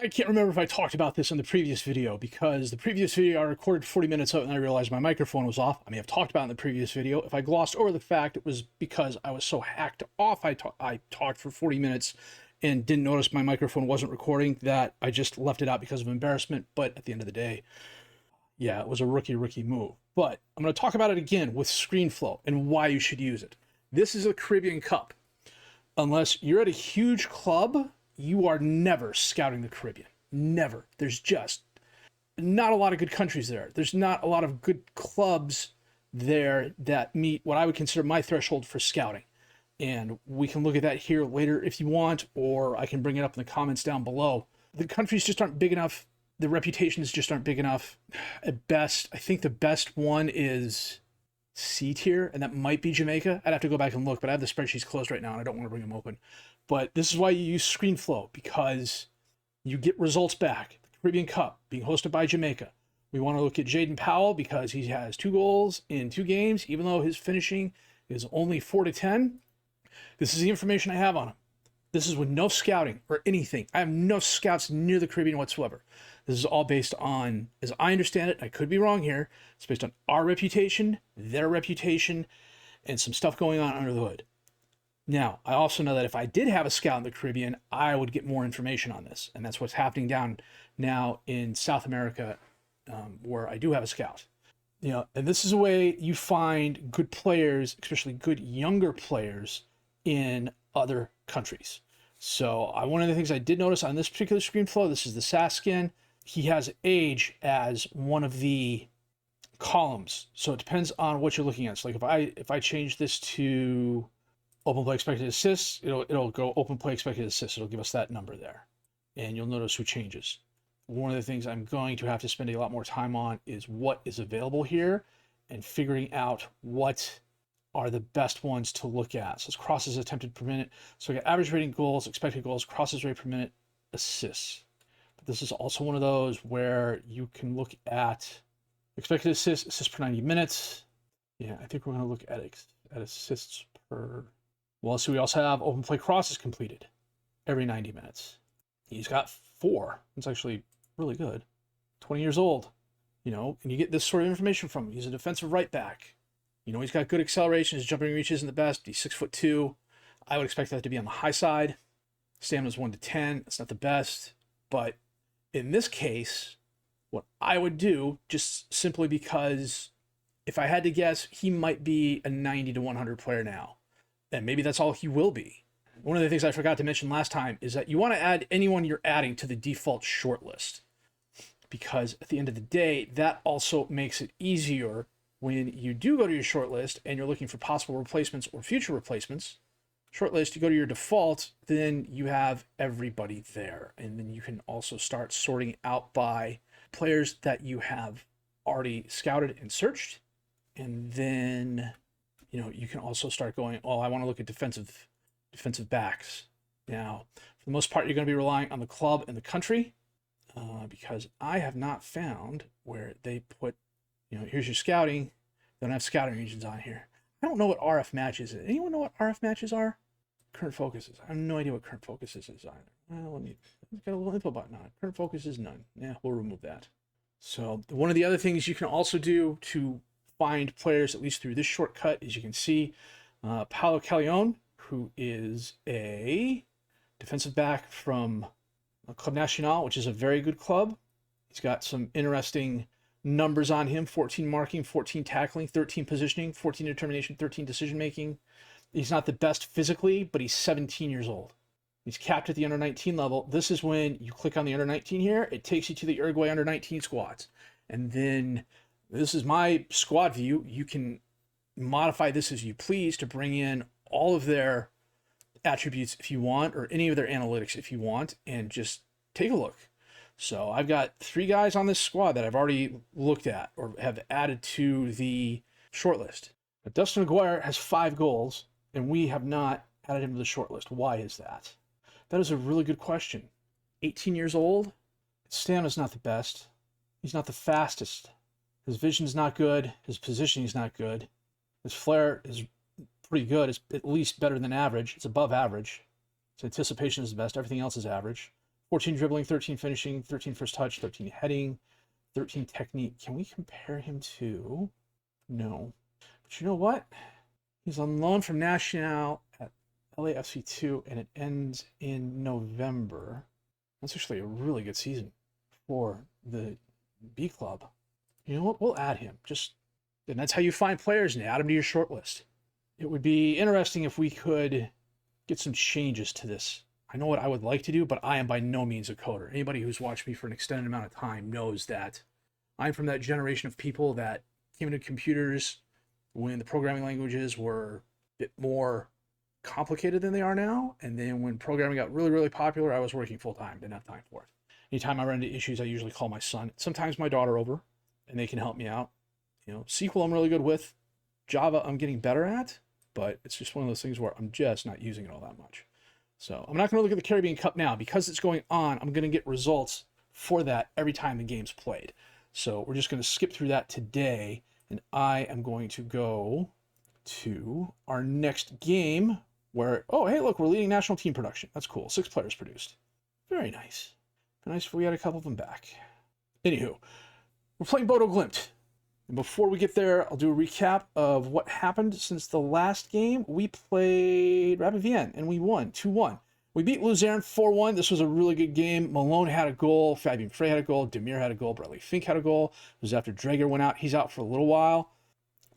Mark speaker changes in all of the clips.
Speaker 1: I can't remember if I talked about this in the previous video, because the previous video I recorded 40 minutes out and I realized my microphone was off. I may have talked about it in the previous video. If I glossed over the fact, it was because I was so hacked off. I talked for 40 minutes and didn't notice my microphone wasn't recording, that I just left it out because of embarrassment. But at the end of the day, yeah, it was a rookie move. But I'm going to talk about it again with ScreenFlow and why you should use it. This is a Caribbean Cup. Unless you're at a huge club, you are never scouting the Caribbean. Never. There's just not a lot of good countries there. There's not a lot of good clubs there that meet what I would consider my threshold for scouting. And we can look at that here later if you want, or I can bring it up in the comments down below. The countries just aren't big enough. The reputations just aren't big enough. At best, I think the best one is C tier, and that might be Jamaica. I'd have to go back and look, but I have the spreadsheets closed right now and I don't want to bring them open. But this is why you use ScreenFlow, because you get results back. The Caribbean Cup being hosted by Jamaica. We want to look at Jaden Powell because he has 2 goals in 2 games, even though his finishing is only 4 to 10. This is the information I have on him. This is with no scouting or anything. I have no scouts near the Caribbean whatsoever. This is all based on, as I understand it, I could be wrong here, it's based on our reputation, their reputation, and some stuff going on under the hood. Now, I also know that if I did have a scout in the Caribbean, I would get more information on this. And that's what's happening down now in South America, where I do have a scout. You know, and this is a way you find good players, especially good younger players in other countries. So one of the things I did notice on this particular ScreenFlow, this is the SAS skin. He has age as one of the columns. So it depends on what you're looking at. So like if I change this to open play expected assists, it'll go open play expected assists. It'll give us that number there. And you'll notice who changes. One of the things I'm going to have to spend a lot more time on is what is available here and figuring out what are the best ones to look at. So it's crosses attempted per minute. So we got average rating goals, expected goals, crosses rate per minute, assists. But this is also one of those where you can look at expected assists per 90 minutes. Yeah, I think we're going to look at assists per... Well, so we also have open play crosses completed every 90 minutes. He's got 4. It's actually really good. 20 years old, you know, and you get this sort of information from him. He's a defensive right back. You know, he's got good acceleration. His jumping reach isn't the best. He's 6'2". I would expect that to be on the high side. Stamina's 1 to 10. That's not the best. But in this case, what I would do, just simply because if I had to guess, he might be a 90 to 100 player now. And maybe that's all he will be. One of the things I forgot to mention last time is that you want to add anyone you're adding to the default shortlist. Because at the end of the day, that also makes it easier when you do go to your shortlist and you're looking for possible replacements or future replacements. Shortlist, you go to your default, then you have everybody there. And then you can also start sorting out by players that you have already scouted and searched. And then, you know, you can also start going, oh, I want to look at defensive backs. Now, for the most part, you're going to be relying on the club and the country, because I have not found where they put, you know, here's your scouting. They don't have scouting regions on here. I don't know what RF matches is. Anyone know what RF matches are? Current focuses. I have no idea what current focuses is either. Well, let me get a little info button on it. Current focus is none. Yeah, we'll remove that. So one of the other things you can also do to find players, at least through this shortcut, is you can see Paulo Callejon, who is a defensive back from Club Nacional, which is a very good club. He's got some interesting numbers on him: 14 marking, 14 tackling, 13 positioning, 14 determination, 13 decision making. He's not the best physically, but he's 17 years old. He's capped at the under 19 level. This is when you click on the under 19 here, it takes you to the Uruguay under 19 squads. And then this is my squad view. You can modify this as you please to bring in all of their attributes if you want, or any of their analytics if you want, and just take a look. So I've got 3 guys on this squad that I've already looked at or have added to the shortlist. But Dustin Aguirre has 5 goals, and we have not added him to the shortlist. Why is that? That is a really good question. 18 years old, his stamina's not the best. He's not the fastest. His vision's not good. His positioning's not good. His flair is pretty good. It's at least better than average. It's above average. His anticipation is the best. Everything else is average. 14 dribbling, 13 finishing, 13 first touch, 13 heading, 13 technique. Can we compare him to? No. But you know what? He's on loan from Nacional at LAFC2, and it ends in November. That's actually a really good season for the B club. You know what? We'll add him. And that's how you find players and add them to your short list. It would be interesting if we could get some changes to this. I know what I would like to do, but I am by no means a coder. Anybody who's watched me for an extended amount of time knows that I'm from that generation of people that came into computers when the programming languages were a bit more complicated than they are now. And then when programming got really, really popular, I was working full time, didn't have time for it. Anytime I run into issues, I usually call my son, sometimes my daughter over, and they can help me out. You know, SQL I'm really good with. Java I'm getting better at, but it's just one of those things where I'm just not using it all that much. So I'm not going to look at the Caribbean Cup now. Because it's going on, I'm going to get results for that every time the game's played. So we're just going to skip through that today, and I am going to go to our next game where, oh, hey, look, we're leading national team production. That's cool. 6 players produced. Very nice. Nice if we had a couple of them back. Anywho, we're playing Bodo Glimt. And before we get there, I'll do a recap of what happened since the last game. We played Rapid Vienna, and we won 2-1. We beat Luzern 4-1. This was a really good game. Malone had a goal. Fabian Frey had a goal. Demir had a goal. Bradley Fink had a goal. It was after Drager went out. He's out for a little while.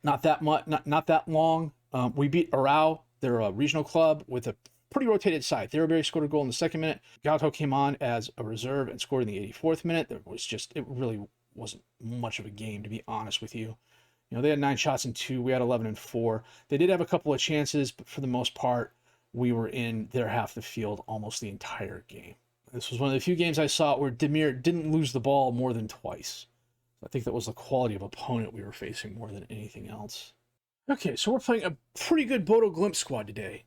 Speaker 1: Not that much. Not that long. We beat Arau. They're a regional club with a pretty rotated side. Theraberry scored a goal in the 2nd minute. Galto came on as a reserve and scored in the 84th minute. It really wasn't much of a game, to be honest with you. You know, they had 9 shots and 2. We had 11 and 4. They did have a couple of chances, but for the most part, we were in their half of the field almost the entire game. This was one of the few games I saw where Demir didn't lose the ball more than twice. I think that was the quality of opponent we were facing more than anything else. Okay, so we're playing a pretty good Bodo Glimt squad today.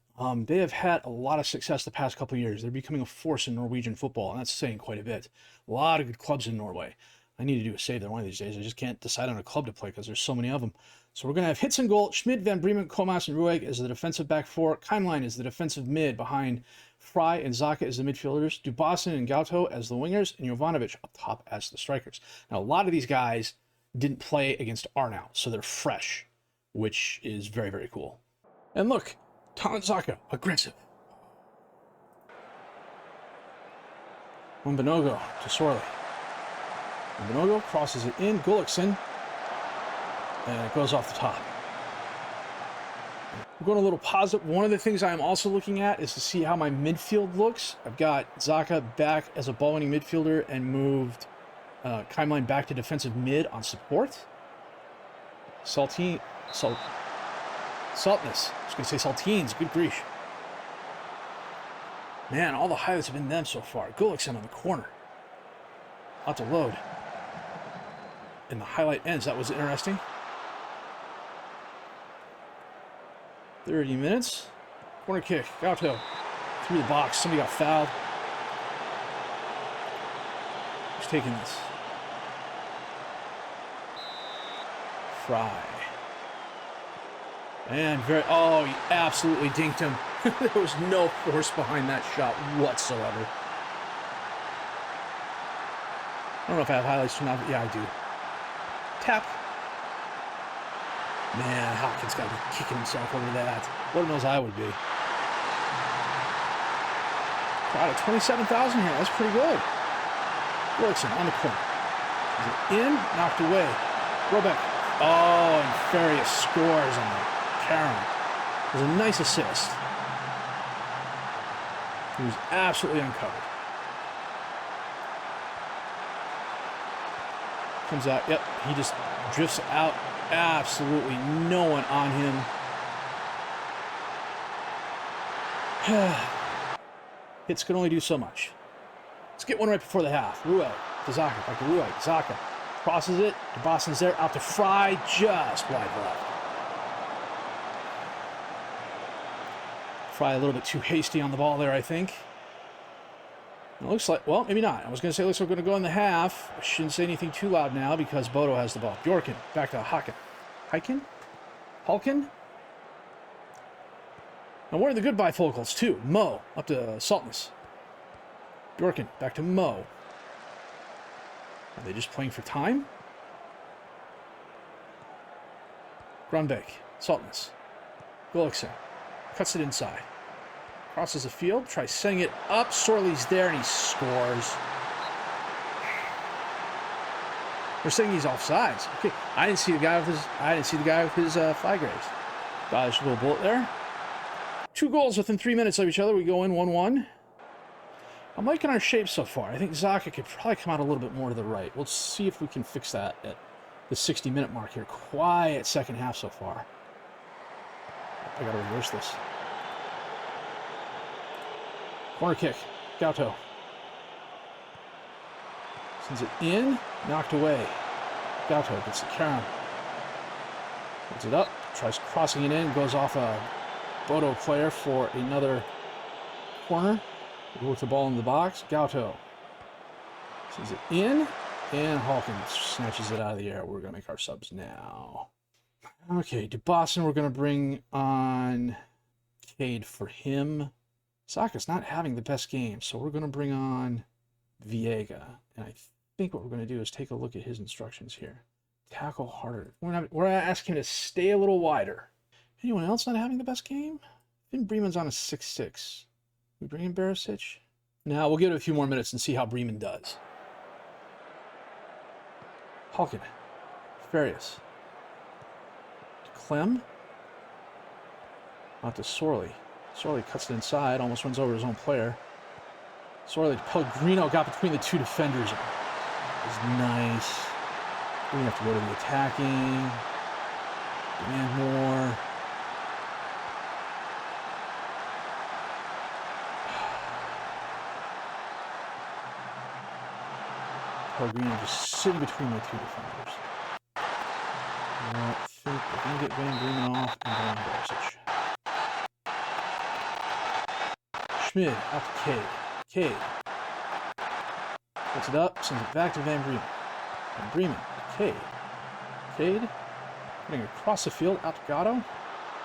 Speaker 1: They have had a lot of success the past couple of years. They're becoming a force in Norwegian football, and that's saying quite a bit. A lot of good clubs in Norway. I need to do a save there one of these days. I just can't decide on a club to play because there's so many of them. So we're going to have Hitz in goal, Schmid, Van Bremen, Komas, and Rueg as the defensive back 4. Keimlein is the defensive mid behind Fry and Zaka as the midfielders, Dubasin and Gauto as the wingers, and Jovanovic up top as the strikers. Now, a lot of these guys didn't play against Arnau, so they're fresh, which is very, very cool. And look, Talent Zaka, aggressive. Mbanogo to Sorley. Mbanogo crosses it in, Gullikson, and it goes off the top. We're going a little positive. One of the things I'm also looking at is to see how my midfield looks. I've got Zaka back as a ball-winning midfielder and moved Keimlein back to defensive mid on support. Saltness. I was going to say Saltines. Good grief. Man, all the highlights have been them so far. Gullikson on the corner. Out to load. And the highlight ends. That was interesting. 30 minutes. Corner kick. Gauto. Through the box. Somebody got fouled. Who's taking this? Fry. And oh, he absolutely dinked him. There was no force behind that shot whatsoever. I don't know if I have highlights from now, but yeah, I do. Tap. Man, Hopkins got to be kicking himself over that. Lord knows I would be. Crowd of 27,000 here. That's pretty good. Wilson on the corner. Is it in? Knocked away. Robeck. Oh, and Farias scores on the Karen. It was a nice assist. He was absolutely uncovered. Comes out. Yep, he just drifts out. Absolutely no one on him. Hits can only do so much. Let's get one right before the half. Ruel to Zaka. Back to Ruel. Zaka crosses it. Boston's there. Out to Fry. Just wide left. Fry a little bit too hasty on the ball there, I think. It looks like, well, maybe not. I was going to say, looks like we're going to go in the half. I shouldn't say anything too loud now because Bodo has the ball. Bjorken, back to Haken. Halken? Now, one of the good bifocals, too. Mo, up to Saltness. Bjorken, back to Mo. Are they just playing for time? Grunbeck, Saltness. Gullikson cuts it inside. Crosses the field, tries setting it up. Sorley's there and he scores. They're saying he's offsides. Okay, I didn't see the guy with his flag raised. Dodged a little bullet there. 2 goals within 3 minutes of each other. We go in 1-1. I'm liking our shape so far. I think Zaka could probably come out a little bit more to the right. We'll see if we can fix that at the 60-minute mark here. Quiet second half so far. I gotta reverse this. Corner kick. Gauto. Sends it in. Knocked away. Gauto gets the carom. Puts it up. Tries crossing it in. Goes off a Bodo player for another corner. With the ball in the box. Gauto sends it in. And Hawkins snatches it out of the air. We're going to make our subs now. Okay, to Boston, we're going to bring on Cade for him. Saka's not having the best game, so we're going to bring on Viega. And I think what we're going to do is take a look at his instructions here. Tackle harder. We're going to ask him to stay a little wider. Anyone else not having the best game? Finn Breeman's on a 6-6. We bring in Barisic? Now, we'll give it a few more minutes and see how Breeman does. Halkin. Farias. Clem. Out to Sorley. Sorley cuts it inside, almost runs over his own player. Sorley, Pellegrino got between the 2 defenders. It was nice. We have to go to the attacking. Demand more. Pellegrino just sitting between the 2 defenders. I think we're going to get Van Breeman off and then Barisic. Schmid out to Cade. Cade. Puts it up, sends it back to Van Breeman. Van Breeman to Cade. Cade. Putting it across the field out to Gatto.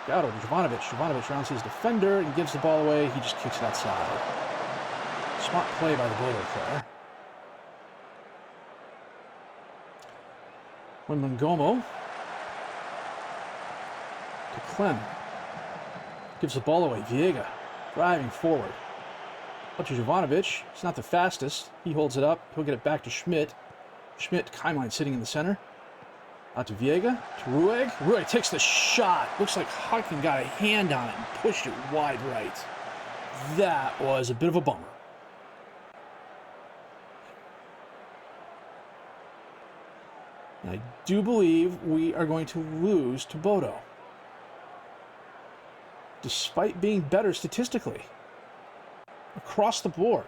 Speaker 1: Gatto to Jovanovic. Jovanovic rounds his defender and gives the ball away. He just kicks it outside. Smart play by the Bodo player. Wimbangomo to Clem. Gives the ball away. Viega driving forward. Up to Jovanovic. He's not the fastest. He holds it up. He'll get it back to Schmidt. Schmidt, Keimlein sitting in the center. Out to Viega. To Rueg. Rueg takes the shot. Looks like Hawking got a hand on it and pushed it wide right. That was a bit of a bummer. I do believe we are going to lose to Bodo. Despite being better statistically. Across the board.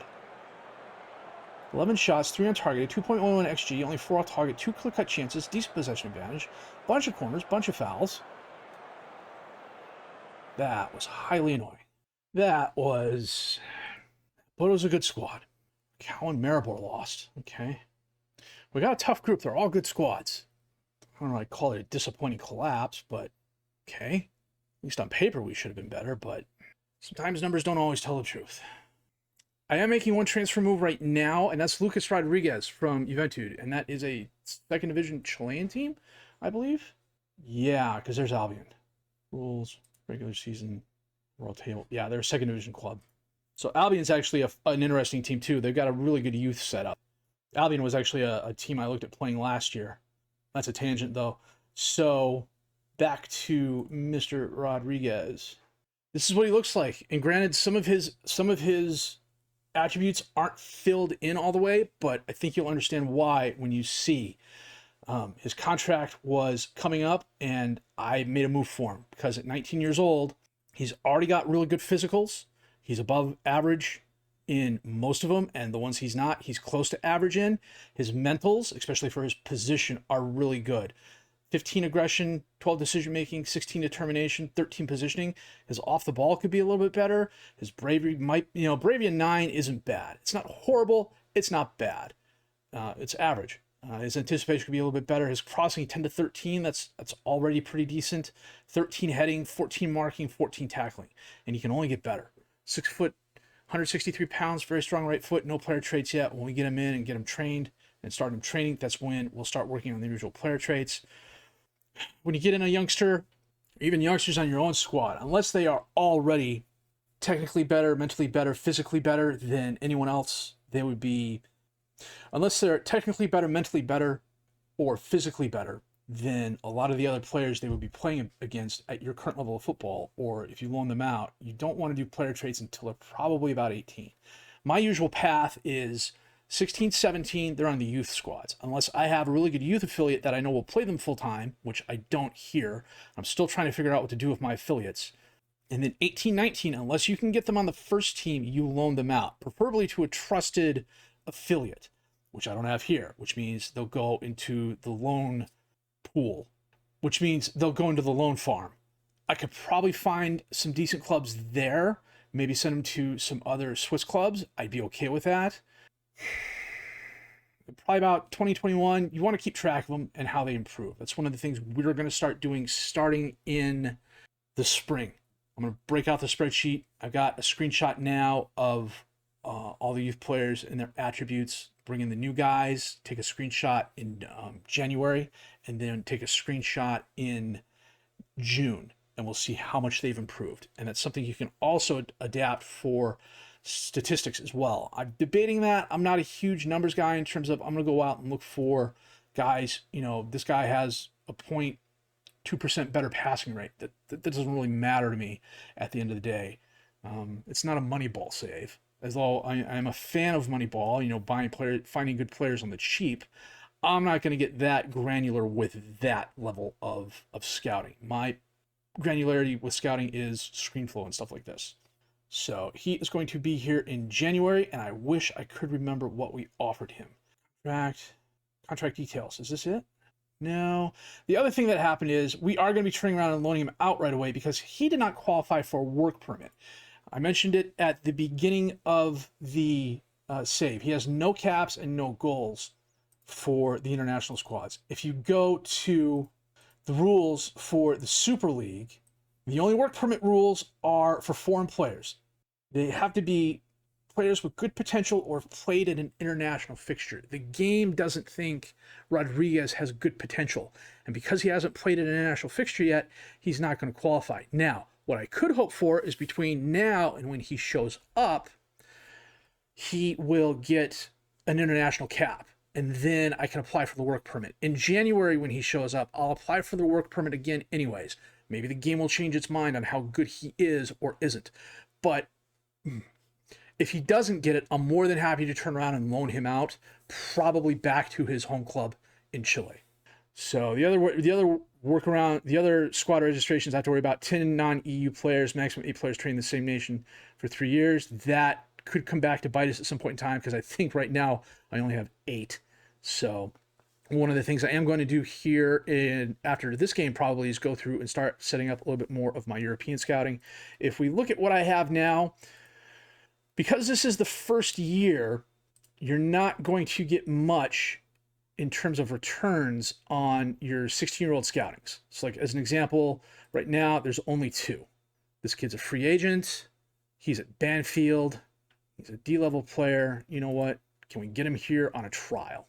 Speaker 1: 11 shots, 3 on target, 2.11 XG, only 4 off target, 2 clear-cut chances, decent possession advantage, bunch of corners, bunch of fouls. That was highly annoying. Bodo's a good squad. Cowan Maribor lost. Okay. We got a tough group. They're all good squads. I don't know if I'd call it a disappointing collapse, but okay. At least on paper we should have been better, but sometimes numbers don't always tell the truth. I am making one transfer move right now, and that's Lucas Rodriguez from Juventud, and that is a second division Chilean team, I believe. Yeah, because there's Albion. Rules, regular season, world table. Yeah, they're a second division club. So Albion's actually an interesting team too. They've got a really good youth setup. Albion was actually a team I looked at playing last year. That's a tangent, though. So, back to Mr. Rodriguez. This is what he looks like. And granted, some of his attributes aren't filled in all the way, but I think you'll understand why when you see. His contract was coming up, and I made a move for him. Because at 19 years old, he's already got really good physicals. He's above average in most of them, and the ones he's not, he's close to average in. His mentals, especially for his position, are really good. 15 aggression, 12 decision making, 16 determination, 13 positioning. His off the ball could be a little bit better. His bravery might, bravery in 9 isn't bad. It's not horrible. It's not bad. It's average. His anticipation could be a little bit better. His crossing 10 to 13, that's already pretty decent. 13 heading, 14 marking, 14 tackling, and he can only get better. 6 foot, 163 pounds, very strong right foot, no player traits yet. When we get him in and get him trained and start him training, that's when we'll start working on the usual player traits. When you get in a youngster, even youngsters on your own squad, unless they are already technically better, mentally better, physically better than anyone else, they would be, unless they're technically better, mentally better, or physically better than a lot of the other players they would be playing against at your current level of football, or if you loan them out, you don't want to do player traits until they're probably about 18. My usual path is 16, 17, they're on the youth squads. Unless I have a really good youth affiliate that I know will play them full time, which I don't here. I'm still trying to figure out what to do with my affiliates. And then 18, 19, unless you can get them on the first team, you loan them out, preferably to a trusted affiliate, which I don't have here, which means they'll go into the loan pool, which means they'll go into the loan farm. I could probably find some decent clubs there, maybe send them to some other Swiss clubs. I'd be okay with that. Probably about 2021, you want to keep track of them and how they improve. That's one of the things we're going to start doing starting in the spring. I'm going to break out the spreadsheet. I've got a screenshot now of all the youth players and their attributes. Bring in the new guys, take a screenshot in January, and then take a screenshot in June, and we'll see how much they've improved. And that's something you can also adapt for statistics as well. I'm debating that. I'm not a huge numbers guy in terms of I'm going to go out and look for guys, this guy has a 0.2% better passing rate. That doesn't really matter to me at the end of the day. It's not a money ball save. As though I am a fan of Moneyball, finding good players on the cheap, I'm not going to get that granular with that level of scouting. My granularity with scouting is screen flow and stuff like this. So he is going to be here in January, and I wish I could remember what we offered him. Contract details. Is this it? No. The other thing that happened is we are going to be turning around and loaning him out right away because he did not qualify for a work permit. I mentioned it at the beginning of the save. He has no caps and no goals for the international squads. If you go to the rules for the Super League, the only work permit rules are for foreign players. They have to be players with good potential or have played in an international fixture. The game doesn't think Rodriguez has good potential. And because he hasn't played in an international fixture yet, he's not going to qualify. Now, what I could hope for is between now and when he shows up, he will get an international cap, and then I can apply for the work permit. In January, when he shows up, I'll apply for the work permit again anyways. Maybe the game will change its mind on how good he is or isn't. But if he doesn't get it, I'm more than happy to turn around and loan him out, probably back to his home club in Chile. So the other squad registrations I have to worry about 10 non-EU players, maximum 8 players trained in the same nation for 3 years. That could come back to bite us at some point in time because I think right now I only have 8. So one of the things I am going to do here after this game probably is go through and start setting up a little bit more of my European scouting. If we look at what I have now, because this is the first year, you're not going to get much in terms of returns on your 16-year-old scoutings. So like as an example, right now there's only 2. This kid's a free agent. He's at Banfield. He's a D-level player. You know what? Can we get him here on a trial?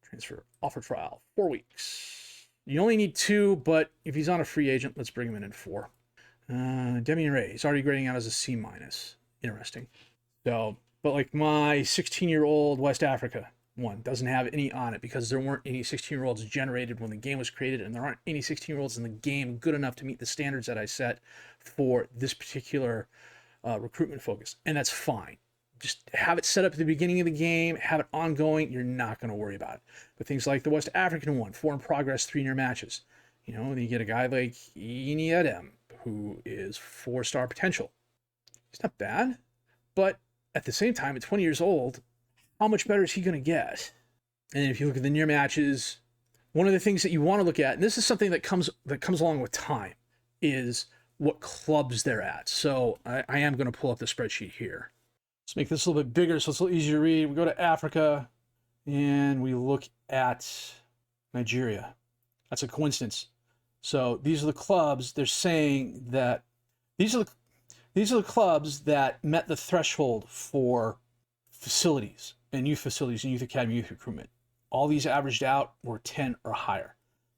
Speaker 1: Transfer offer trial, 4 weeks. You only need 2, but if he's on a free agent, let's bring him in 4. Demian Ray, he's already grading out as a C-. Interesting. So, but like my 16-year-old West Africa one doesn't have any on it because there weren't any 16-year-olds generated when the game was created, and there aren't any 16-year-olds in the game good enough to meet the standards that I set for this particular recruitment focus, and that's fine. Just have it set up at the beginning of the game, have it ongoing, you're not going to worry about it. But things like the West African one, 4 in progress, 3 near matches. Then you get a guy like Ini Edem, who is 4-star potential. He's not bad, but at the same time, at 20 years old, how much better is he going to get? And if you look at the near matches, one of the things that you want to look at, and this is something that comes along with time, is what clubs they're at. So I am going to pull up the spreadsheet here. Let's make this a little bit bigger so it's a little easier to read. We go to Africa, and we look at Nigeria. That's a coincidence. So these are the clubs. They're saying that these are These are the clubs that met the threshold for facilities and youth academy, youth recruitment. All these averaged out were 10 or higher.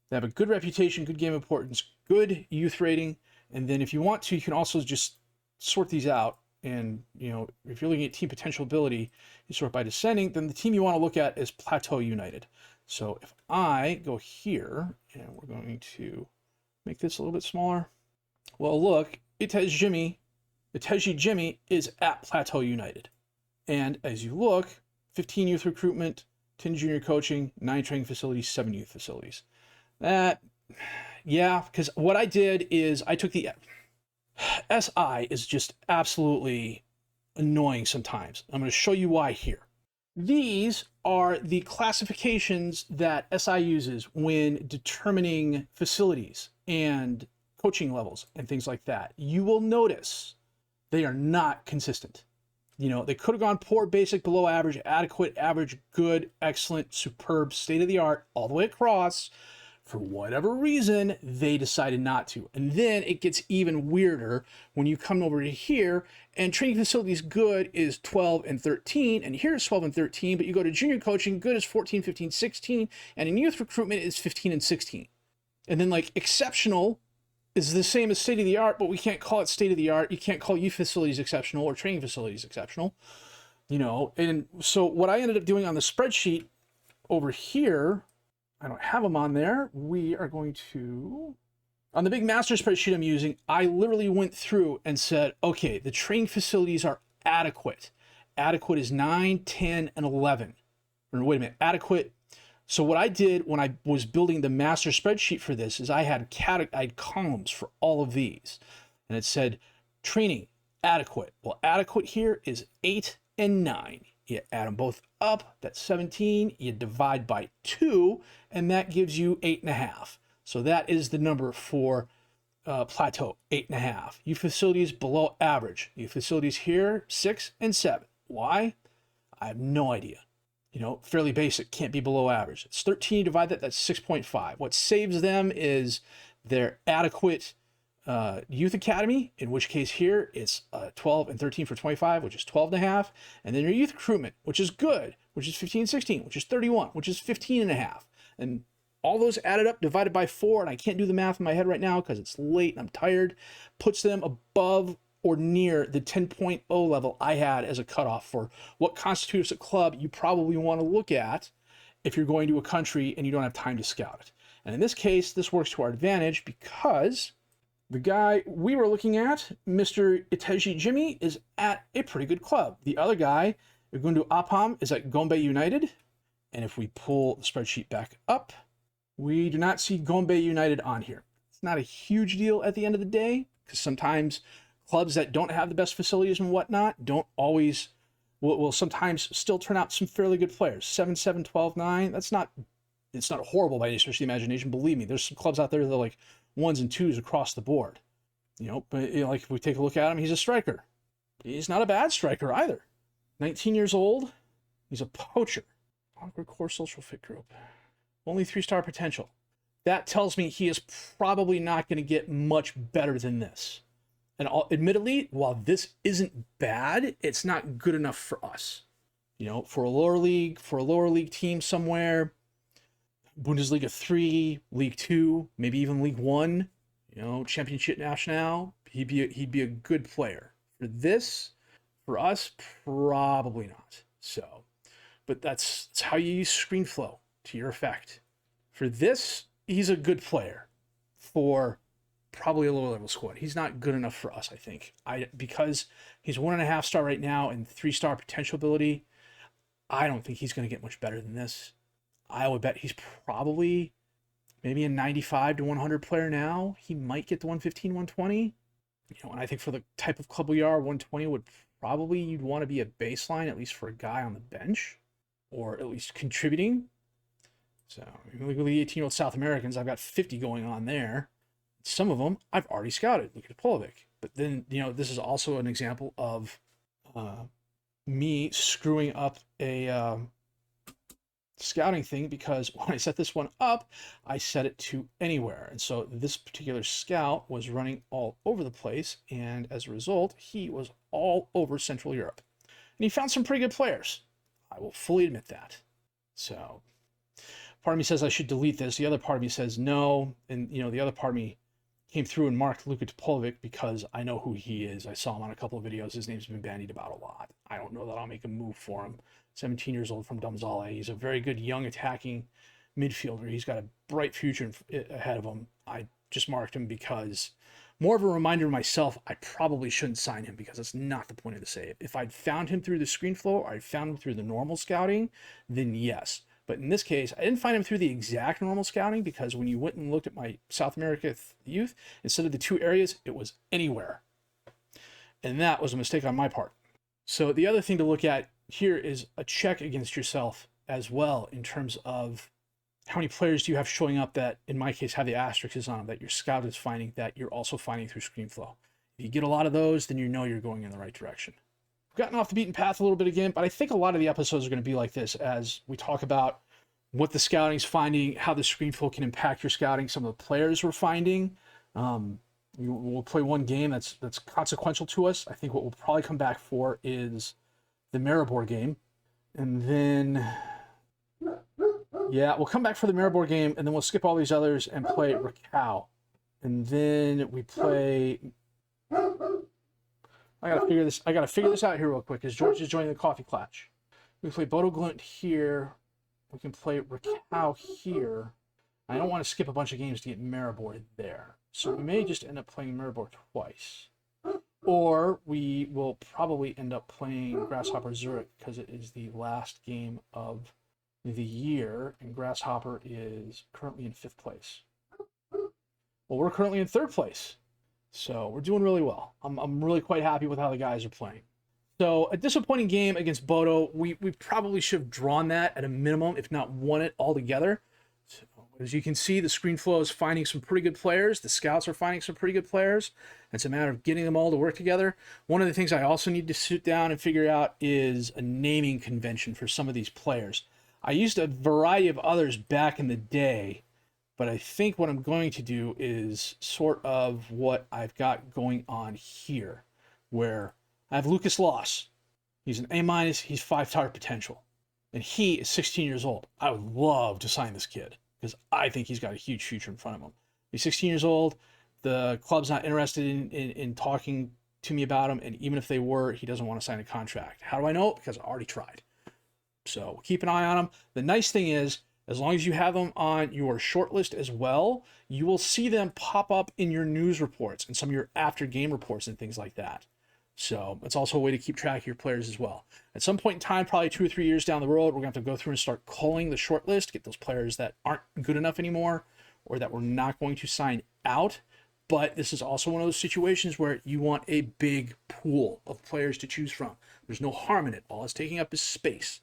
Speaker 1: They have a good reputation, good game importance, good youth rating. And then if you want to, you can also just sort these out. And, you know, if you're looking at team potential ability, you sort by descending, then the team you want to look at is Plateau United. So if I go here, and we're going to make this a little bit smaller. Well, look, Iteji Jimmy is at Plateau United. And as you look, 15 youth recruitment, 10 junior coaching, 9 training facilities, 7 youth facilities. That, yeah, because what I did is I took the SI is just absolutely annoying sometimes. I'm going to show you why here. These are the classifications that SI uses when determining facilities and coaching levels and things like that. You will notice they are not consistent. You know, they could have gone poor, basic, below average, adequate, average, good, excellent, superb, state-of-the-art, all the way across. For whatever reason, they decided not to. And then it gets even weirder when you come over to here, and training facilities good is 12 and 13, and here's 12 and 13, but you go to junior coaching, good is 14, 15, 16, and in youth recruitment is 15 and 16. And then like exceptional is the same as state-of-the-art, but we can't call it state-of-the-art. You can't call youth facilities exceptional or training facilities exceptional, you know. And so what I ended up doing on the spreadsheet over here, I don't have them on there. We are going to, on the big master spreadsheet I'm using, I literally went through and said, okay, the training facilities are adequate. Adequate is 9, 10, and 11. Or wait a minute, adequate. So what I did when I was building the master spreadsheet for this is I had columns for all of these. And it said training, adequate. Well, adequate here is 8 and 9. You add them both up, that's 17. You divide by 2, and that gives you 8.5. So that is the number for Plateau, 8.5. You facilities below average. You facilities here, 6 and 7. Why? I have no idea. You know, fairly basic, can't be below average. It's 13, divide that, that's 6.5. What saves them is their adequate youth academy, in which case here it's 12 and 13 for 25, which is 12.5. And then your youth recruitment, which is good, which is 15 and 16, which is 31, which is 15.5. And all those added up, divided by 4, and I can't do the math in my head right now because it's late and I'm tired, puts them above or near the 10.0 level I had as a cutoff for what constitutes a club you probably want to look at if you're going to a country and you don't have time to scout it. And in this case, this works to our advantage because the guy we were looking at, Mr. Iteji Jimmy, is at a pretty good club. The other guy, Ugundu Apam, is at Gombe United. And if we pull the spreadsheet back up, we do not see Gombe United on here. It's not a huge deal at the end of the day, because sometimes clubs that don't have the best facilities and whatnot don't always, will sometimes still turn out some fairly good players. 7-7, 12-9, that's not, it's not horrible by any stretch of the imagination. Believe me, there's some clubs out there that are like 1s and 2s across the board. You know, but you know, like if we take a look at him, he's a striker. He's not a bad striker either. 19 years old, he's a poacher. Awkward core social fit group. Only 3-star potential. That tells me he is probably not going to get much better than this. And admittedly, while this isn't bad, it's not good enough for us. You know, for a lower league team somewhere, Bundesliga 3, League 2, maybe even League 1, you know, Championship National, he'd be a good player. For this, for us, probably not. So, but that's how you use ScreenFlow to your effect. For this, he's a good player. For probably a lower level squad, he's not good enough for us, I think. Because he's 1.5 star right now and 3-star potential ability, I don't think he's going to get much better than this. I would bet he's probably maybe a 95 to 100 player now. He might get to 115, 120. You know, and I think for the type of club we are, 120 would probably, you'd want to be a baseline, at least for a guy on the bench, or at least contributing. So, look at the 18-year-old South Americans. I've got 50 going on there. Some of them I've already scouted. Look at Polovic. But then, you know, this is also an example of me screwing up a scouting thing because when I set this one up, I set it to anywhere. And so this particular scout was running all over the place. And as a result, he was all over Central Europe. And he found some pretty good players. I will fully admit that. So part of me says I should delete this. The other part of me says no. And, you know, the other part of me came through and marked Luka Topolovic because I know who he is. I saw him on a couple of videos. His name's been bandied about a lot. I don't know that I'll make a move for him. 17 years old from Domzale. He's a very good young attacking midfielder. He's got a bright future ahead of him. I just marked him because, more of a reminder to myself, I probably shouldn't sign him because that's not the point of the save. If I'd found him through the screen flow or I'd found him through the normal scouting, then yes. But in this case, I didn't find him through the exact normal scouting because when you went and looked at my South America youth, instead of the 2 areas, it was anywhere. And that was a mistake on my part. So the other thing to look at here is a check against yourself as well in terms of how many players do you have showing up that, in my case, have the asterisks on them that your scout is finding that you're also finding through ScreenFlow. If you get a lot of those, then you know you're going in the right direction. We've gotten off the beaten path a little bit again, but I think a lot of the episodes are going to be like this as we talk about what the scouting's finding, how the ScreenFlow can impact your scouting, some of the players we're finding. We'll play one game that's consequential to us. I think what we'll probably come back for is the Maribor game. And then, yeah, we'll come back for the Maribor game, and then we'll skip all these others and play Raquel. And then we play... I gotta figure this out here real quick, because George is joining the coffee clutch. We play Bodo Glimt here. We can play Raquel here. I don't want to skip a bunch of games to get Maribor there. So we may just end up playing Maribor twice. Or we will probably end up playing Grasshopper Zurich because it is the last game of the year, and Grasshopper is currently in 5th place. Well, we're currently in 3rd place. So we're doing really well. I'm really quite happy with how the guys are playing. So a disappointing game against Bodo. We probably should have drawn that at a minimum, if not won it altogether. So, as you can see, the ScreenFlow is finding some pretty good players. The scouts are finding some pretty good players. It's a matter of getting them all to work together. One of the things I also need to sit down and figure out is a naming convention for some of these players. I used a variety of others back in the day, but I think what I'm going to do is sort of what I've got going on here, where I have Lucas Loss. He's an A-, he's 5-star potential. And he is 16 years old. I would love to sign this kid because I think he's got a huge future in front of him. He's 16 years old. The club's not interested in talking to me about him. And even if they were, he doesn't want to sign a contract. How do I know? Because I already tried. So keep an eye on him. The nice thing is, as long as you have them on your shortlist as well, you will see them pop up in your news reports and some of your after game reports and things like that. So it's also a way to keep track of your players as well. At some point in time, probably 2 or 3 years down the road, we're going to have to go through and start culling the shortlist, get those players that aren't good enough anymore or that we're not going to sign out. But this is also one of those situations where you want a big pool of players to choose from. There's no harm in it. All it's taking up is space.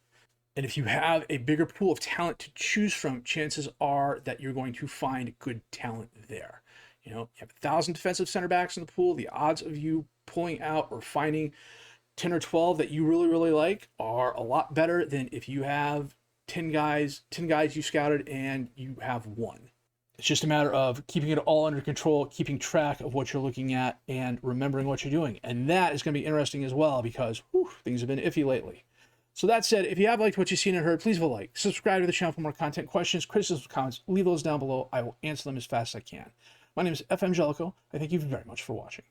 Speaker 1: And if you have a bigger pool of talent to choose from, chances are that you're going to find good talent there. You know, you have 1,000 defensive center backs in the pool. The odds of you pulling out or finding 10 or 12 that you really, really like are a lot better than if you have 10 guys you scouted and you have 1. It's just a matter of keeping it all under control, keeping track of what you're looking at, and remembering what you're doing. And that is going to be interesting as well because things have been iffy lately. So that said, if you have liked what you've seen and heard, please leave a like. Subscribe to the channel for more content, questions, criticisms, comments. Leave those down below. I will answer them as fast as I can. My name is FM24. I thank you very much for watching.